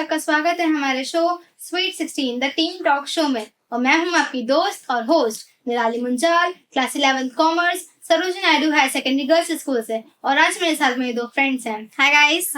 सबका स्वागत है हमारे show sweet 16 the team talk show में। और मैं हूं आपकी दोस्त और host Nirali Munjal, class 11th commerce, Sarojini Naidu higher secondary girls school से। और आज मेरे साथ मेरे दो फ्रेंड्स हैं। Hi guys.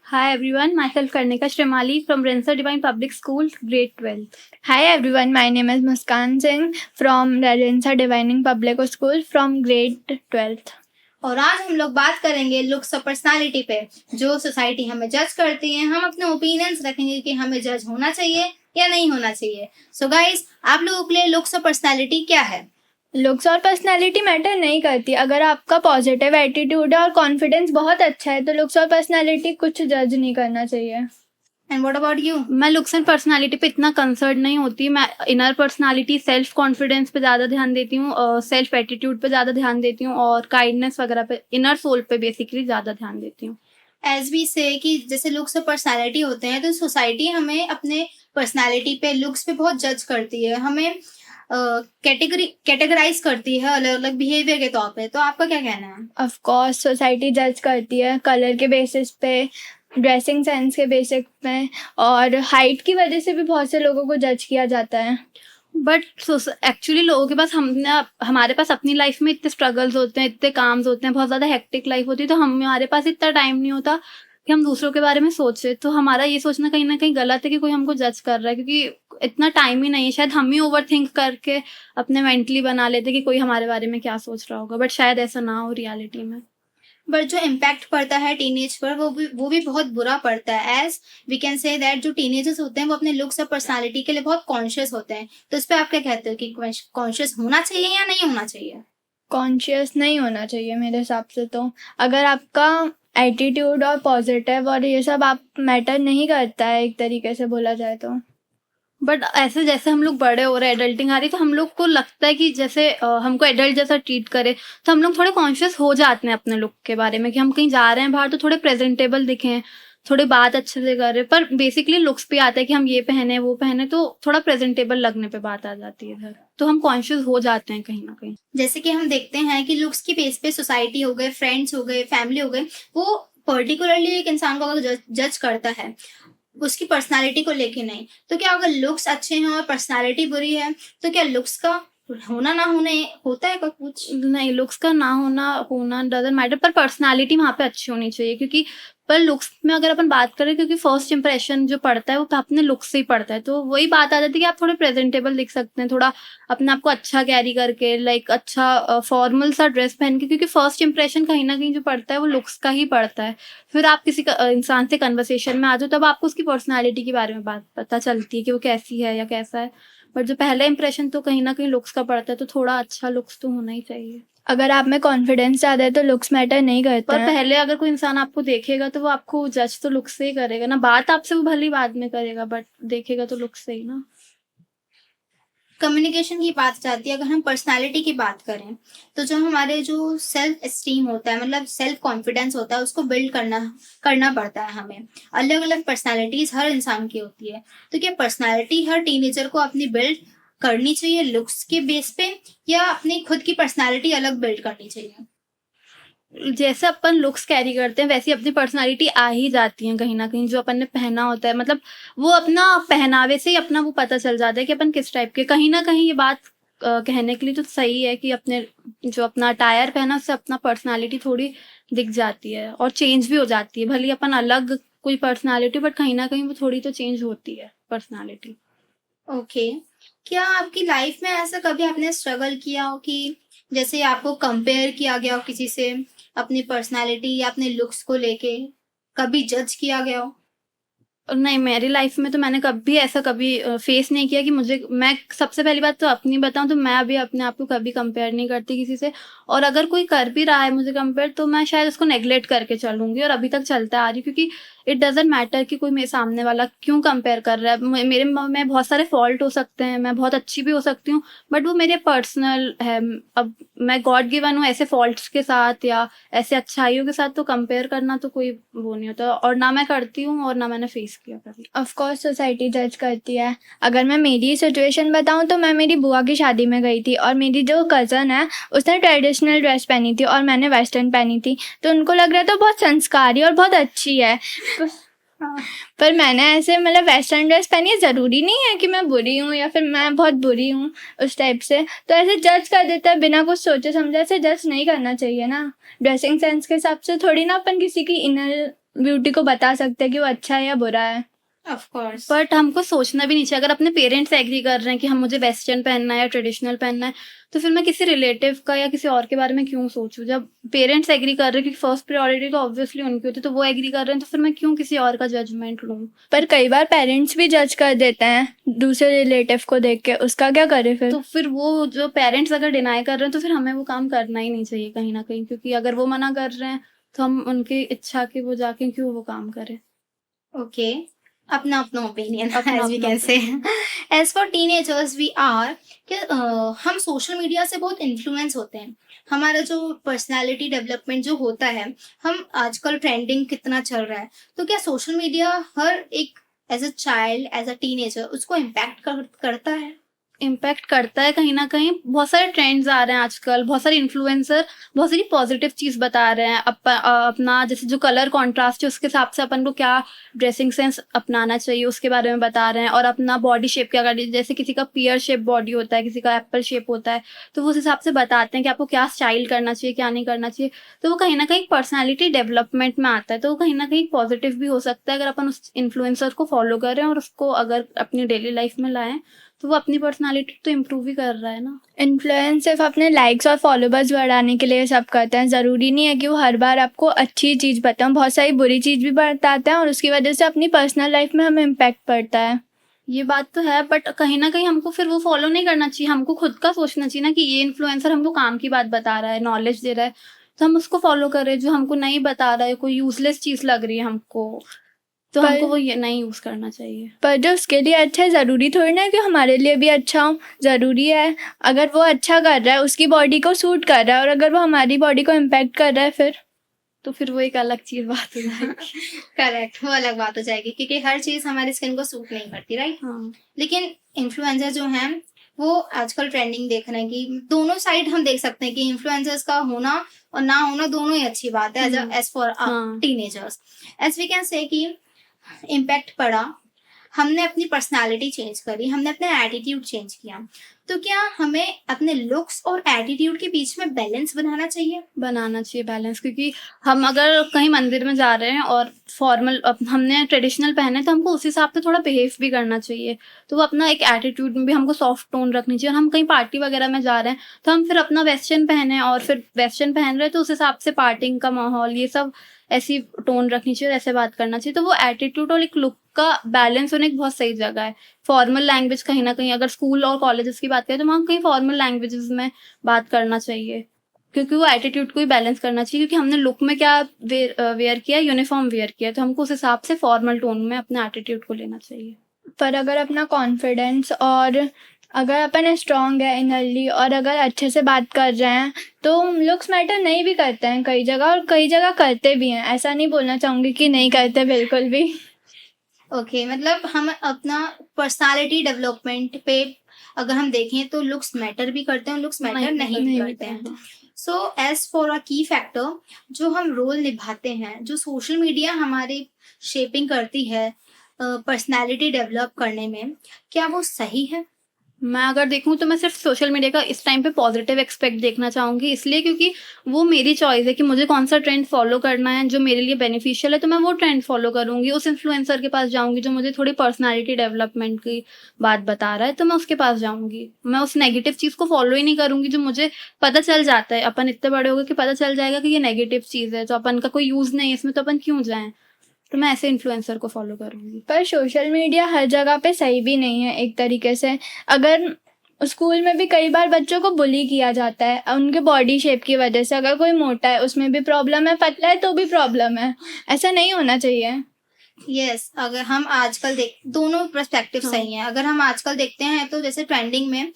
Hi everyone, myself Karnika Shrimali from Rensar Divine Public School, grade 12. Hi everyone, my name is Muskan Singh from Rensar Divine Public School from grade 12th. और आज हम लोग बात करेंगे लुक्स और पर्सनालिटी पे। जो सोसाइटी हमें जज करती है, हम अपने ओपिनियंस रखेंगे कि हमें जज होना चाहिए या नहीं होना चाहिए। सो गाइस, आप लोगों के लिए लुक्स और पर्सनालिटी क्या है? लुक्स और पर्सनालिटी मैटर नहीं करती। अगर आपका पॉजिटिव एटीट्यूड है और कॉन्फिडेंस बहुत अच्छा है तो लुक्स और पर्सनालिटी कुछ जज नहीं करना चाहिए। And what about you? मैं लुक्स एंड पर्सनालिटी पे इतना कंसर्न नहीं होती। मैं इनर पर्सनालिटी, सेल्फ कॉन्फिडेंस पे ज़्यादा ध्यान देती हूँ, सेल्फ एटीट्यूड पे ज़्यादा ध्यान देती हूँ और काइंडनेस वगैरह पे, इनर सोल पे बेसिकली ज़्यादा ध्यान देती हूँ। एज वी से कि जैसे लुक्स और पर्सनालिटी होते हैं तो सोसाइटी हमें अपने पर्सनालिटी पे, लुक्स पे बहुत जज करती है, हमें कैटेगराइज करती है अलग अलग बिहेवियर के तौर पे। तो आपका क्या कहना है? ऑफ कोर्स सोसाइटी जज करती है कलर के बेसिस पे, ड्रेसिंग सेंस के बेसिस पे और हाइट की वजह से भी बहुत से लोगों को जज किया जाता है। बट एक्चुअली लोगों के पास हमारे पास अपनी लाइफ में इतने स्ट्रगल्स होते हैं, इतने काम्स होते हैं, बहुत ज़्यादा हेक्टिक लाइफ होती है, तो हमारे पास इतना टाइम नहीं होता कि हम दूसरों के बारे में सोचे। तो हमारा ये सोचना कहीं ना कहीं गलत है कि कोई हमको जज कर रहा है, क्योंकि इतना टाइम ही नहीं है। शायद हम ही ओवर थिंक करके अपने मेंटली बना लेते कि कोई हमारे बारे में क्या सोच रहा होगा, बट शायद ऐसा ना हो रियलिटी में। बट जो इम्पैक्ट पड़ता है टीनेज पर वो भी बहुत बुरा पड़ता है। As we can say that जो टीनेजर्स होते हैं वो अपने लुक्स और पर्सनालिटी के लिए बहुत कॉन्शियस होते हैं। तो इस पर आप क्या कहते हो कि कॉन्शियस होना चाहिए या नहीं होना चाहिए? कॉन्शियस नहीं होना चाहिए मेरे हिसाब से। तो अगर आपका एटीट्यूड और पॉजिटिव और ये सब आप मैटर नहीं करता है एक तरीके से बोला जाए तो। बट ऐसे जैसे हम लोग बड़े हो रहे, एडल्टिंग आ रही, तो हम लोग को लगता है कि जैसे हमको एडल्ट जैसा ट्रीट करे, तो हम लोग थोड़े कॉन्शियस हो जाते हैं अपने लुक के बारे में कि हम कहीं जा रहे हैं बाहर तो थोड़े प्रेजेंटेबल दिखें, थोड़ी बात अच्छे से कर रहे। पर बेसिकली लुक्स पे आता है कि हम ये पहने वो पहने, तो थोड़ा प्रेजेंटेबल लगने पे बात आ जाती है इधर, तो हम कॉन्शियस हो जाते हैं कहीं ना कहीं। जैसे कि हम देखते हैं कि लुक्स की बेस पे सोसाइटी हो गए, फ्रेंड्स हो गए, फैमिली हो गए, वो पर्टिकुलरली एक इंसान को अगर जज करता है उसकी पर्सनालिटी को लेके नहीं, तो क्या अगर लुक्स अच्छे हैं और पर्सनालिटी बुरी है तो क्या लुक्स का होना ना होना होता है? कुछ नहीं, लुक्स का ना होना डजंट मैटर, पर पर्सनालिटी वहाँ पे अच्छी होनी चाहिए। क्योंकि पर लुक्स में अगर अपन बात करें, क्योंकि फर्स्ट इंप्रेशन जो पड़ता है वो अपने लुक्स से ही पड़ता है, तो वही बात आ जाती है कि आप थोड़े प्रेजेंटेबल दिख सकते हैं, थोड़ा अपने आप को अच्छा कैरी करके, लाइक अच्छा फॉर्मल सा ड्रेस पहन के, क्योंकि फर्स्ट इंप्रेशन कहीं ना कहीं जो पड़ता है वो लुक्स का ही पड़ता है। फिर आप किसी इंसान से कन्वर्सेशन में आ जाओ तब आपको उसकी पर्सनैलिटी के बारे में बात पता चलती है कि वो कैसी है या कैसा है। बट जो पहला इंप्रेशन तो कहीं ना कहीं लुक्स का पड़ता है, तो थोड़ा अच्छा लुक्स तो होना ही चाहिए। अगर आप में कॉन्फिडेंस ज़्यादा है तो लुक्स मैटर नहीं करता पर है। पहले अगर कोई इंसान आपको देखेगा तो वो आपको जज तो लुक्स से ही करेगा ना, बात आपसे वो भली बाद में करेगा, बट देखेगा तो लुक्स से ही ना। कम्युनिकेशन की बात जाती है। अगर हम पर्सनालिटी की बात करें तो जो हमारे जो सेल्फ एस्टीम होता है, मतलब सेल्फ कॉन्फिडेंस होता है, उसको बिल्ड करना पड़ता है हमें। अलग अलग पर्सनालिटीज हर इंसान की होती है, तो क्या पर्सनालिटी हर टीनेजर को अपनी बिल्ड करनी चाहिए लुक्स के बेस पे, या अपनी खुद की पर्सनालिटी अलग बिल्ड करनी चाहिए? जैसे अपन लुक्स कैरी करते हैं वैसी अपनी पर्सनालिटी आ ही जाती है कहीं ना कहीं। जो अपन ने पहना होता है, मतलब वो अपना पहनावे से ही अपना वो पता चल जाता है कि अपन किस टाइप के। कहीं ना कहीं ये बात कहने के लिए तो सही है कि अपने जो अपना अटायर पहना उससे अपना पर्सनालिटी थोड़ी दिख जाती है और चेंज भी हो जाती है। भले अपन अलग कोई पर्सनालिटी, बट कहीं ना कहीं वो थोड़ी तो चेंज होती है पर्सनालिटी। ओके। क्या आपकी लाइफ में ऐसा कभी आपने स्ट्रगल किया हो कि जैसे आपको कंपेयर किया गया हो किसी से, अपनी पर्सनालिटी या अपने लुक्स को लेके कभी जज किया गया हो? नहीं, मेरी लाइफ में तो मैंने कभी ऐसा फेस नहीं किया कि मैं सबसे पहली बात तो अपनी बताऊं तो मैं अभी अपने आप को कभी कंपेयर नहीं करती किसी से। और अगर कोई कर भी रहा है मुझे कंपेयर तो मैं शायद उसको नेग्लेक्ट करके चलूंगी, और अभी तक चलता आ रही, क्योंकि इट डजेंट मैटर कि कोई मेरे सामने वाला क्यों कंपेयर कर रहा है। मेरे में बहुत सारे फॉल्ट हो सकते हैं, मैं बहुत अच्छी भी हो सकती हूँ, बट वो मेरे पर्सनल है। अब मैं गॉड गिवन हूँ ऐसे फॉल्ट्स के साथ या ऐसे अच्छाइयों के साथ, तो कंपेयर करना तो कोई वो नहीं होता, और ना मैं करती हूँ और ना मैंने फेस किया कभी। ऑफ कोर्स सोसाइटी जज करती है। अगर मैं मेरी सिचुएशन बताऊं तो मैं मेरी बुआ की शादी में गई थी और मेरी जो कज़न है उसने ट्रेडिशनल ड्रेस पहनी थी और मैंने वेस्टर्न पहनी थी, तो उनको लग रहा था बहुत संस्कारी और बहुत अच्छी है। हाँ। पर मैंने ऐसे मतलब वेस्टर्न ड्रेस पहनी है, ज़रूरी नहीं है कि मैं बुरी हूँ या फिर मैं बहुत बुरी हूँ उस टाइप से। तो ऐसे जज कर देता है बिना कुछ सोचे समझे, ऐसे जज नहीं करना चाहिए ना। ड्रेसिंग सेंस के हिसाब से थोड़ी ना अपन किसी की इनर ब्यूटी को बता सकते हैं कि वो अच्छा है या बुरा है। Of course. बट हमको सोचना भी नहीं चाहिए। अगर अपने पेरेंट्स एग्री कर रहे हैं कि हम मुझे वेस्टर्न पहनना है या ट्रेडिशनल पहनना है, तो फिर मैं किसी रिलेटिव का या किसी और के बारे में क्यों सोचूं? जब पेरेंट्स एग्री कर रहे हैं, कि फर्स्ट प्रायोरिटी तो ऑब्वियसली उनकी होती है, तो वो एग्री कर रहे हैं, तो फिर मैं क्यों किसी और का जजमेंट लूं? पर कई बार पेरेंट्स भी जज कर देते हैं दूसरे रिलेटिव को देख के, उसका क्या करे फिर? तो फिर वो जो पेरेंट्स अगर डिनाई कर रहे हैं, तो फिर हमें वो काम करना ही नहीं चाहिए कहीं ना कहीं, क्योंकि अगर वो मना कर रहे हैं तो हम उनकी इच्छा के वो जाके क्यों वो काम करें? ओके, अपना अपना ओपिनियन अपना एज वी अपना can say. As for teenagers we are कि हम सोशल मीडिया से बहुत इन्फ्लुएंस होते हैं। हमारा जो पर्सनालिटी डेवलपमेंट जो होता है, हम आजकल ट्रेंडिंग कितना चल रहा है, तो क्या सोशल मीडिया हर एक as a child as a teenager उसको इम्पैक्ट करता है? इम्पैक्ट करता है कहीं ना कहीं। बहुत सारे ट्रेंड्स आ रहे हैं आजकल, बहुत सारे इन्फ्लुएंसर बहुत सारी पॉजिटिव चीज़ बता रहे हैं। अपना जैसे जो कलर कॉन्ट्रास्ट है उसके हिसाब से अपन को क्या ड्रेसिंग सेंस अपनाना चाहिए उसके बारे में बता रहे हैं। और अपना बॉडी शेप क्या करनी, जैसे किसी का पियर शेप बॉडी होता है, किसी का एप्पल शेप होता है, तो वो उस हिसाब से बताते हैं कि आपको क्या स्टाइल करना चाहिए, क्या नहीं करना चाहिए। तो वो कहीं ना कहीं पर्सनैलिटी डेवलपमेंट में आता है। तो वो कहीं ना कहीं पॉजिटिव भी हो सकता है अगर अपन उस इन्फ्लुएंसर को फॉलो करें और उसको अगर अपनी डेली लाइफ में लाएं, तो वो अपनी पर्सनालिटी तो इम्प्रूव ही कर रहा है ना। इन्फ्लुएंस सिर्फ अपने लाइक्स और फॉलोवर्स बढ़ाने के लिए सब करते हैं। ज़रूरी नहीं है कि वो हर बार आपको अच्छी चीज़ बताएं, बहुत सारी बुरी चीज़ भी बताते हैं और उसकी वजह से अपनी पर्सनल लाइफ में हमें इम्पैक्ट पड़ता है। ये बात तो है, बट कहीं ना कहीं हमको फिर वो फॉलो नहीं करना चाहिए। हमको खुद का सोचना चाहिए ना कि ये इन्फ्लुएंसर हमको काम की बात बता रहा है, नॉलेज दे रहा है, तो हम उसको फॉलो करें। जो हमको नहीं बता रहा है, कोई यूजलेस चीज़ लग रही है हमको, तो पर- हमको वो ये नहीं यूज़ करना चाहिए। पर जो उसके लिए अच्छा है, ज़रूरी थोड़ी ना है कि हमारे लिए भी अच्छा हो। ज़रूरी है अगर वो अच्छा कर रहा है, उसकी बॉडी को सूट कर रहा है, और अगर वो हमारी बॉडी को इम्पैक्ट कर रहा है तो फिर वो एक अलग चीज़ बात हो जाएगी। करेक्ट, वो अलग बात हो जाएगी क्योंकि हर चीज हमारी स्किन को सूट नहीं करती, राइट। हाँ, लेकिन इन्फ्लुएंसर जो हैं वो आजकल ट्रेंडिंग देख रहे हैं कि दोनों साइड हम देख सकते हैं कि इन्फ्लुएंसर्स का होना और ना होना दोनों ही अच्छी बात है एज फॉर हाँ। Teenagers. As we can say कि इम्पैक्ट पड़ा, हमने अपनी पर्सनालिटी चेंज करी, हमने अपना एटीट्यूड चेंज किया, तो क्या हमें अपने लुक्स और एटीट्यूड के बीच में बैलेंस बनाना चाहिए? बनाना चाहिए बैलेंस, क्योंकि हम अगर कहीं मंदिर में जा रहे हैं और फॉर्मल हमने ट्रेडिशनल पहने, तो हमको उस हिसाब से थोड़ा बिहेव भी करना चाहिए। तो वो अपना एक एटीट्यूड में भी हमको सॉफ्ट टोन रखनी चाहिए। और हम कहीं पार्टी वगैरह में जा रहे हैं, तो हम फिर अपना वेस्टर्न पहने और फिर वेस्टर्न पहन रहे हैं, तो उस हिसाब से पार्टिंग का माहौल ये सब ऐसी टोन रखनी चाहिए, ऐसे बात करना चाहिए। तो वो एटीट्यूड और एक लुक का बैलेंस होने की बहुत सही जगह है। फॉर्मल लैंग्वेज कहीं ना कहीं, अगर स्कूल और कॉलेजेस की बात करें, तो वहाँ कहीं फॉर्मल लैंग्वेजेस में बात करना चाहिए, क्योंकि वो एटीट्यूड को ही बैलेंस करना चाहिए। क्योंकि हमने लुक में क्या वेयर किया, यूनिफॉर्म वेयर किया, तो हमको उस हिसाब से फॉर्मल टोन में अपने एटीट्यूड को लेना चाहिए। पर अगर अपना कॉन्फिडेंस और अगर अपन स्ट्रांग है इनरली और अगर अच्छे से बात कर रहे हैं, तो लुक्स मैटर नहीं भी करते हैं कई जगह, और कई जगह करते भी हैं। ऐसा नहीं बोलना चाहूँगी कि नहीं करते, बिल्कुल भी। ओके, मतलब हम अपना पर्सनालिटी डेवलपमेंट पे अगर हम देखें तो लुक्स मैटर भी करते हैं, लुक्स मैटर नहीं भी करते हैं। सो एज फॉर अ की फैक्टर, जो हम रोल निभाते हैं, जो सोशल मीडिया हमारी शेपिंग करती है पर्सनालिटी डेवलप करने में, क्या वो सही है? मैं अगर देखूं तो मैं सिर्फ सोशल मीडिया का इस टाइम पे पॉजिटिव एक्सपेक्ट देखना चाहूंगी, इसलिए क्योंकि वो मेरी चॉइस है कि मुझे कौन सा ट्रेंड फॉलो करना है जो मेरे लिए बेनिफिशियल है, तो मैं वो ट्रेंड फॉलो करूंगी। उस इन्फ्लुएंसर के पास जाऊंगी जो मुझे थोड़ी पर्सनालिटी डेवलपमेंट की बात बता रहा है, तो मैं उसके पास जाऊंगी। मैं उस नेगेटिव चीज़ को फॉलो ही नहीं करूंगी जो मुझे पता चल जाता है, अपन इतने बड़े हो गए कि पता चल जाएगा कि ये नेगेटिव चीज़ है, तो अपन का कोई यूज़ नहीं है इसमें, तो अपन क्यों जाएं। तो मैं ऐसे इन्फ्लुएंसर को फॉलो करूंगी। पर सोशल मीडिया हर जगह पे सही भी नहीं है एक तरीके से। अगर स्कूल में भी कई बार बच्चों को बुली किया जाता है उनके बॉडी शेप की वजह से। अगर कोई मोटा है उसमें भी प्रॉब्लम है, पतला है तो भी प्रॉब्लम है। ऐसा नहीं होना चाहिए। यस, अगर हम आजकल दोनों पर्सपेक्टिव हाँ। सही हैं। अगर हम आजकल देखते हैं तो जैसे ट्रेंडिंग में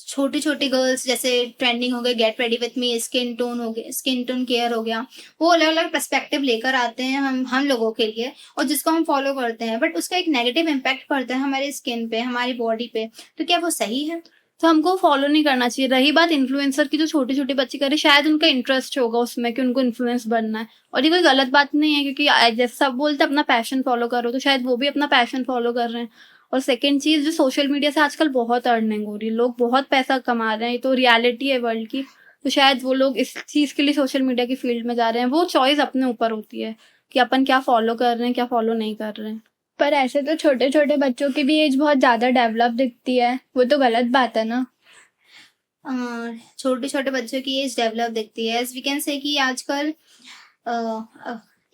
छोटी छोटी गर्ल्स, जैसे ट्रेंडिंग हो गई get ready with me, skin tone हो गया, स्किन टोन केयर हो गया, वो अलग अलग पर्सपेक्टिव लेकर आते हैं हम लोगों के लिए, और जिसको हम फॉलो करते हैं, बट उसका एक नेगेटिव इम्पैक्ट पड़ता है हमारी स्किन पे, हमारी बॉडी पे, तो क्या वो सही है? तो हमको फॉलो नहीं करना चाहिए। रही बात इन्फ्लुएंसर की, जो छोटे छोटे बच्चे करे, शायद उनका इंटरेस्ट होगा उसमें कि उनको इन्फ्लुएंस बनना है, और ये कोई गलत बात नहीं है, क्योंकि जैसे सब बोलते हैं अपना पैशन फॉलो करो, तो शायद वो भी अपना पैशन फॉलो कर रहे हैं। और सेकेंड चीज, जो सोशल मीडिया से आजकल बहुत अर्निंग हो रही है, लोग बहुत पैसा कमा रहे हैं, ये तो रियलिटी है वर्ल्ड की। तो शायद वो लोग इस चीज के लिए सोशल मीडिया की फील्ड में जा रहे हैं। वो चॉइस अपने ऊपर होती है कि अपन क्या फॉलो कर रहे हैं, क्या फॉलो नहीं कर रहे हैं। पर ऐसे तो छोटे छोटे बच्चों की भी एज बहुत ज़्यादा डेवलप दिखती है, वो तो गलत बात है ना। छोटे छोटे बच्चों की एज डेवलप दिखती है, एज वी कैन से कि आजकल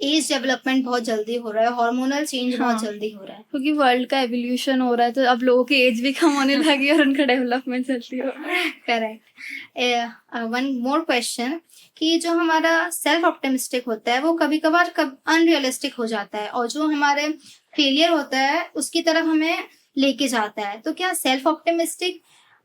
एज डेवलपमेंट बहुत जल्दी हो रहा है, हार्मोनल चेंज बहुत हाँ। जल्दी हो रहा है। क्योंकि वर्ल्ड का एवोल्यूशन हो रहा है, तो अब लोगों की एज भी कम होने लगी और उनका डेवलपमेंट जल्दी हो रहा है। करेक्ट। वन मोर क्वेश्चन, कि जो हमारा सेल्फ ऑप्टिमिस्टिक होता है वो कभी कभार अनरियलिस्टिक हो जाता है, और जो हमारे फेलियर होता है उसकी तरफ हमें लेके जाता है। तो क्या सेल्फ ऑप्टिमिस्टिक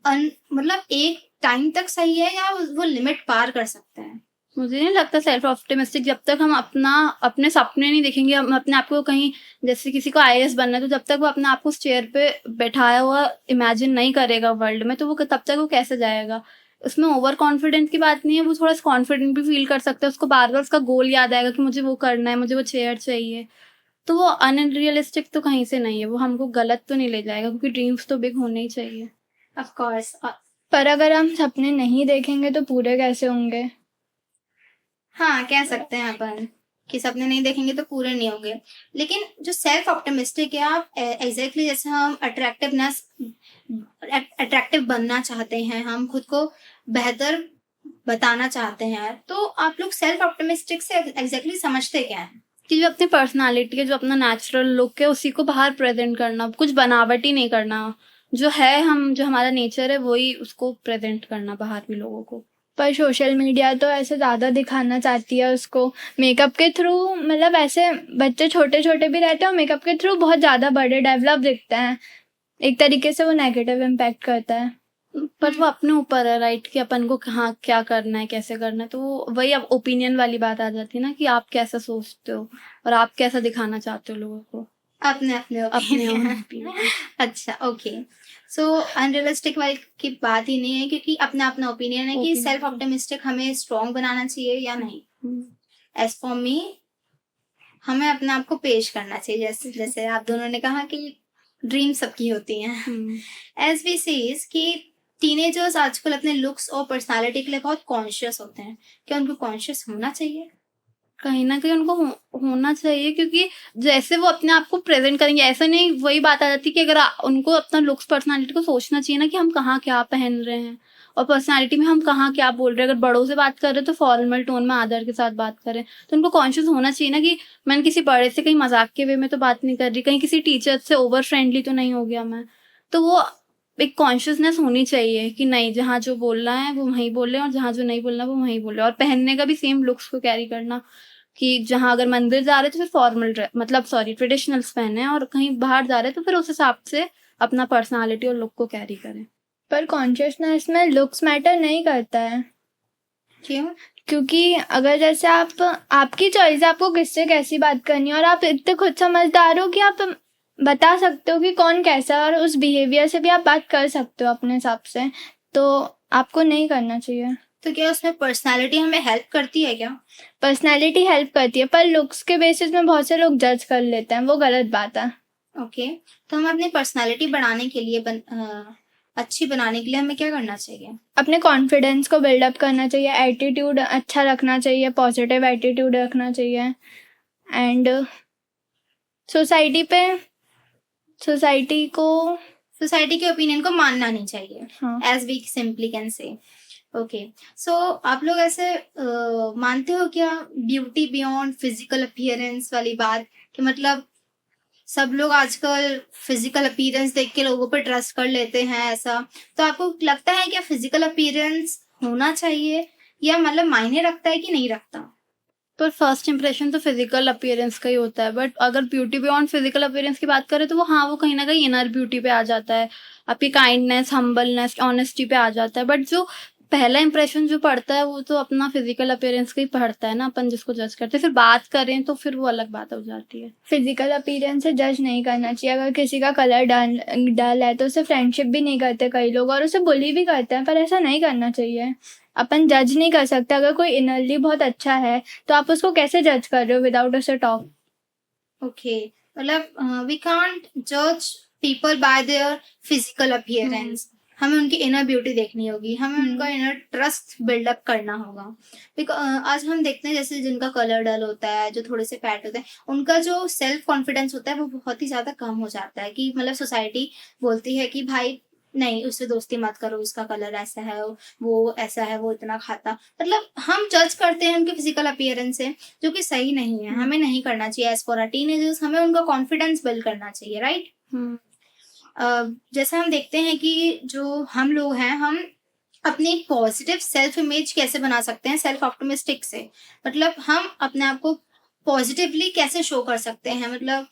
मतलब एक टाइम तक सही है, या वो लिमिट पार कर सकता है? मुझे नहीं लगता सेल्फ ऑप्टिमिस्टिक, जब तक हम अपने सपने नहीं देखेंगे, हम अपने आप को कहीं, जैसे किसी को IAS बनना है, तो जब तक वो अपने आप को उस चेयर पे बैठाया हुआ इमेजिन नहीं करेगा वर्ल्ड में, तो वो तब तक वो कैसे जाएगा? उसमें ओवर कॉन्फिडेंट की बात नहीं है, वो थोड़ा कॉन्फिडेंट भी फील कर सकता है, उसको बार बार उसका गोल याद आएगा कि मुझे वो करना है, मुझे वो चेयर चाहिए। तो वो अनरियलिस्टिक तो कहीं से नहीं है, वो हमको गलत तो नहीं ले जाएगा, क्योंकि ड्रीम्स तो बिग होने ही चाहिए। Of course. पर अगर हम सपने नहीं देखेंगे तो पूरे कैसे होंगे? हाँ, कह सकते हैं अपन कि सपने नहीं देखेंगे तो पूरे नहीं होंगे। लेकिन जो सेल्फ ऑप्टिमिस्टिक है, आप एग्जैक्टली जैसे हम अट्रैक्टिव बनना चाहते हैं, हम खुद को बेहतर बताना चाहते हैं, तो आप लोग सेल्फ ऑप्टिमिस्टिक से एग्जैक्टली समझते क्या है? कि जो अपनी पर्सनालिटी है, जो अपना नेचुरल लुक है, उसी को बाहर प्रेजेंट करना, कुछ बनावटी नहीं करना, जो है हम, जो हमारा नेचर है वही उसको प्रेजेंट करना बाहर भी लोगों को। पर सोशल मीडिया तो ऐसे ज़्यादा दिखाना चाहती है उसको मेकअप के थ्रू, मतलब ऐसे बच्चे छोटे छोटे भी रहते हैं और मेकअप के थ्रू बहुत ज़्यादा बड़े डेवलप दिखते हैं। एक तरीके से वो नेगेटिव इम्पैक्ट करता है। पर वो अपने ऊपर है, राइट, कि अपन को कहाँ क्या करना है, कैसे करना है। तो वही अब ओपिनियन वाली बात आ जाती है ना, कि आप कैसा सोचते हो और आप कैसा दिखाना चाहते हो लोगों को। अपने अपने opinion। अच्छा, ओके। सो अनरियलिस्टिक वाली की बात ही नहीं है, क्योंकि अपना अपना ओपिनियन है कि Opinion। सेल्फ ऑप्टिमिस्टिक हमें स्ट्रॉन्ग बनाना चाहिए या नहीं। एज फॉर मी, हमें अपने आप को पेश करना चाहिए, जैसे जैसे आप दोनों ने कहा कि ड्रीम सबकी होती हैं। एज वी सीज कि टीनेजर्स आजकल अपने लुक्स और पर्सनालिटी के लिए बहुत कॉन्शियस होते हैं। क्या उनको कॉन्शियस होना चाहिए? कहीं ना कहीं उनको होना चाहिए, क्योंकि जैसे वो अपने आप को प्रेजेंट करेंगे, ऐसा नहीं, वही बात आ जाती है कि अगर उनको अपना लुक्स पर्सनालिटी को सोचना चाहिए ना, कि हम कहाँ क्या पहन रहे हैं, और पर्सनालिटी में हम कहाँ क्या बोल रहे हैं। अगर बड़ों से बात कर रहे हैं तो फॉर्मल टोन में आदर के साथ बात करें। तो उनको कॉन्शियस होना चाहिए ना, कि मैंने किसी बड़े से कहीं मजाक के वे में तो बात नहीं कर रही, कहीं किसी टीचर से ओवर फ्रेंडली तो नहीं हो गया मैं। तो वो एक कॉन्शियसनेस होनी चाहिए कि नहीं, जहाँ जो बोलना है वो वहीं बोले, और जहाँ जो नहीं बोलना वो वहीं बोले। और पहनने का भी सेम लुक्स को कैरी करना, कि जहाँ अगर मंदिर जा रहे तो फिर फॉर्मल मतलब ट्रेडिशनल्स पहने, और कहीं बाहर जा रहे तो फिर उस हिसाब से अपना पर्सनालिटी और लुक को कैरी करें। पर कॉन्शियसनेस में लुक्स मैटर नहीं करता है। क्यों? क्योंकि अगर जैसे आपकी चॉइस है आपको किससे कैसी बात करनी है, और आप इतने खुद समझदार हो कि आप बता सकते हो कि कौन कैसा है, और उस बिहेवियर से भी आप बात कर सकते हो अपने हिसाब से, तो आपको नहीं करना चाहिए। तो क्या उसमें पर्सनालिटी हमें हेल्प करती है क्या? पर्सनालिटी हेल्प करती है, पर लुक्स के बेसिस में बहुत से लोग जज कर लेते हैं, वो गलत बात है। ओके। तो हम अपनी पर्सनालिटी बढ़ाने के लिए अच्छी बनाने के लिए हमें क्या करना चाहिए? अपने कॉन्फिडेंस को बिल्डअप करना चाहिए, एटीट्यूड अच्छा रखना चाहिए, पॉजिटिव एटीट्यूड रखना चाहिए, एंड सोसाइटी के ओपिनियन को मानना नहीं चाहिए, हाँ। As we simply can say. Okay. So आप लोग ऐसे मानते हो क्या ब्यूटी बियॉन्ड फिजिकल अपीयरेंस वाली बात, कि मतलब सब लोग आजकल फिजिकल अपीयरेंस देख के लोगों पर ट्रस्ट कर लेते हैं ऐसा? तो आपको लगता है क्या फिजिकल अपीयरेंस होना चाहिए, या मतलब मायने रखता है कि नहीं रखता? पर फर्स्ट इंप्रेशन तो फिजिकल अपीयरेंस का ही होता है, बट अगर ब्यूटी बियॉन्ड फिजिकल अपीयरेंस की बात करें तो वो कहीं ना कहीं इनर ब्यूटी पे आ जाता है, आपकी काइंडनेस, हम्बलनेस, ऑनेस्टी पे आ जाता है। बट जो पहला इंप्रेशन जो पड़ता है वो तो अपना फिजिकल अपीयरेंस का ही पड़ता है ना, अपन जिसको जज करते हैं। फिर बात करें तो फिर वो अलग बात हो जाती है। फिजिकल अपीयरेंस से जज नहीं करना चाहिए। अगर किसी का कलर डल है तो उसे फ्रेंडशिप भी नहीं करते कई लोग, और उसे बुली भी करते हैं, पर ऐसा नहीं करना चाहिए। अपन जज नहीं कर सकते। अगर कोई इनरली बहुत अच्छा है तो आप उसको कैसे जज कर रहे हो विदाउट उसे टॉक? ओके, मतलब वी कांट जज people bye their physical appearance. हमें उनकी इनर ब्यूटी देखनी होगी, हमें उनका इनर ट्रस्ट बिल्डअप करना होगा। आज हम देखते हैं जैसे जिनका कलर डल होता है, जो थोड़े से फैट होते हैं, उनका जो सेल्फ कॉन्फिडेंस होता है वो बहुत ही ज्यादा कम हो जाता है। कि मतलब सोसाइटी बोलती है कि भाई नहीं, उससे दोस्ती मत करो, उसका कलर ऐसा है, वो ऐसा है, वो इतना खाता। मतलब हम जज करते हैं उनके फिजिकल अपीयरेंस से, जो कि सही नहीं है। हमें नहीं करना चाहिए। एज फॉर अ टीनेजर्स हमें उनका कॉन्फिडेंस बिल्ड करना चाहिए, राइट? जैसे हम देखते हैं कि जो हम लोग हैं, हम अपनी पॉजिटिव सेल्फ इमेज कैसे बना सकते हैं सेल्फ ऑप्टिमिस्टिक से। मतलब हम अपने आप को पॉजिटिवली कैसे शो कर सकते हैं, मतलब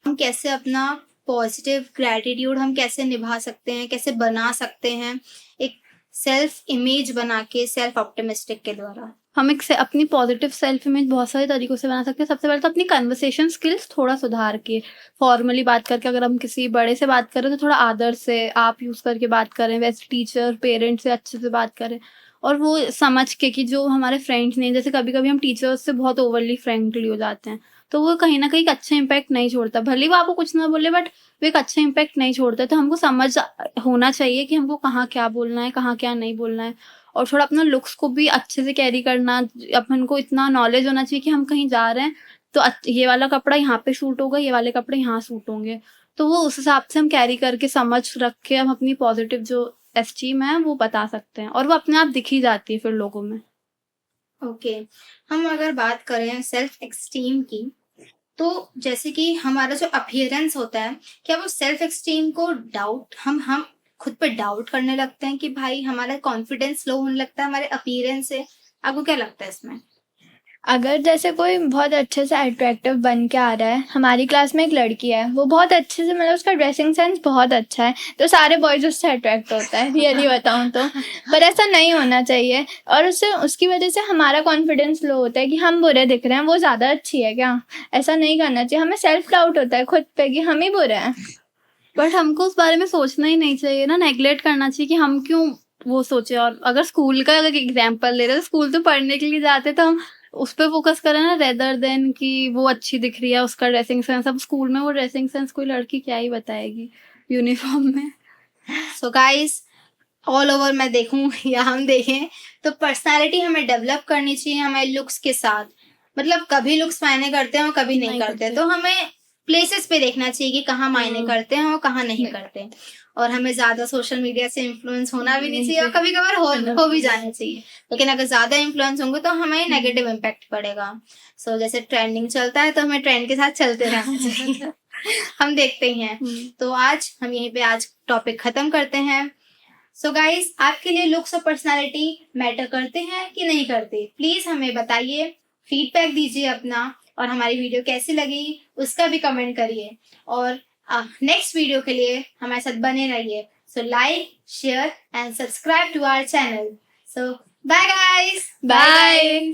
हम कैसे अपना पॉजिटिव ग्रैटिट्यूड हम कैसे निभा सकते हैं, कैसे बना सकते हैं एक सेल्फ इमेज बना के सेल्फ ऑप्टिमिस्टिक के द्वारा। हम अपनी पॉजिटिव सेल्फ इमेज बहुत सारे तरीकों से बना सकते हैं। सबसे पहले तो अपनी कन्वर्सेशन स्किल्स थोड़ा सुधार के, फॉर्मली बात करके, अगर हम किसी बड़े से बात करें तो थोड़ा आदर से आप यूज़ करके बात करें, वैसे टीचर पेरेंट्स से अच्छे से बात करें। और वो समझ के कि जो हमारे फ्रेंड्स नहीं, जैसे कभी कभी हम टीचर्स से बहुत ओवरली फ्रेंकली हो जाते हैं, तो वो कहीं ना कहीं एक अच्छा इम्पैक्ट नहीं छोड़ता। भले वो आपको कुछ ना बोले बट वो एक अच्छा इम्पैक्ट नहीं छोड़ता। तो हमको समझ होना चाहिए कि हमको कहाँ क्या बोलना है, कहाँ क्या नहीं बोलना है। और थोड़ा अपना लुक्स को भी अच्छे से कैरी करना, अपन को इतना नॉलेज होना चाहिए कि हम कहीं जा रहे हैं तो ये वाला कपड़ा यहाँ पे सूट होगा, ये वाले कपड़े यहाँ सूट होंगे। तो वो उस हिसाब से हम कैरी करके समझ रख के हम अपनी पॉजिटिव जो एस्टीम है वो बता सकते हैं, और वो अपने आप दिख ही जाती है फिर लोगों में। ओके, हम अगर बात करें सेल्फ एक्सटीम की, तो जैसे कि हमारा जो अपीयरेंस होता है, क्या वो सेल्फ एक्सटीम को डाउट हम खुद पे डाउट करने लगते हैं कि भाई हमारा कॉन्फिडेंस लो होने लगता है हमारे अपीयरेंस से? आपको क्या लगता है इसमें? अगर जैसे कोई बहुत अच्छे से अट्रैक्टिव बन के आ रहा है, हमारी क्लास में एक लड़की है, वो बहुत अच्छे से, मतलब उसका ड्रेसिंग सेंस बहुत अच्छा है, तो सारे बॉयज उससे अट्रैक्ट होता है, रियली बताऊं तो। पर ऐसा नहीं होना चाहिए, और उसकी वजह से हमारा कॉन्फिडेंस लो होता है कि हम बुरे दिख रहे हैं, वो ज़्यादा अच्छी है क्या। ऐसा नहीं करना चाहिए। हमें सेल्फ डाउट होता है खुद पे कि हम ही बुरे हैं। बट हमको उस बारे में सोचना ही नहीं चाहिए ना, नेग्लेक्ट करना चाहिए कि हम क्यों वो सोचे। और अगर स्कूल का अगर एग्जाम्पल ले रहे हैं, तो स्कूल तो पढ़ने के लिए जाते, तो हम उस पर फोकस करें ना, रेदर देन कि वो अच्छी दिख रही है, उसका ड्रेसिंग सेंस। अब स्कूल में वो ड्रेसिंग सेंस कोई लड़की क्या ही बताएगी यूनिफॉर्म में। सो गाइस, ऑल ओवर मैं देखूं या हम देखें तो पर्सनालिटी हमें डेवलप करनी चाहिए हमारे लुक्स के साथ। मतलब कभी लुक्स मायने करते हैं और कभी नहीं करते। तो हमें प्लेसेस पे देखना चाहिए कि कहाँ मायने करते हैं और कहाँ नहीं करते। और हमें ज्यादा सोशल मीडिया से इन्फ्लुएंस होना भी नहीं चाहिए, और कभी कभार हो भी जाना चाहिए। लेकिन अगर ज्यादा इन्फ्लुएंस होंगे तो हमें नेगेटिव इम्पैक्ट पड़ेगा। सो जैसे ट्रेंडिंग चलता है तो हमें ट्रेंड के साथ चलते रहना चाहिए। हम देखते ही हैं। तो आज हम यहीं पे आज टॉपिक खत्म करते हैं। सो गाइस, आपके लिए लुक्स और पर्सनालिटी मैटर करते हैं कि नहीं करते? प्लीज हमें बताइए, फीडबैक दीजिए अपना, और हमारी वीडियो कैसी लगी उसका भी कमेंट करिए। और नेक्स्ट वीडियो के लिए हमारे साथ बने रहिए। So like, share and subscribe to our channel. So bye guys, bye.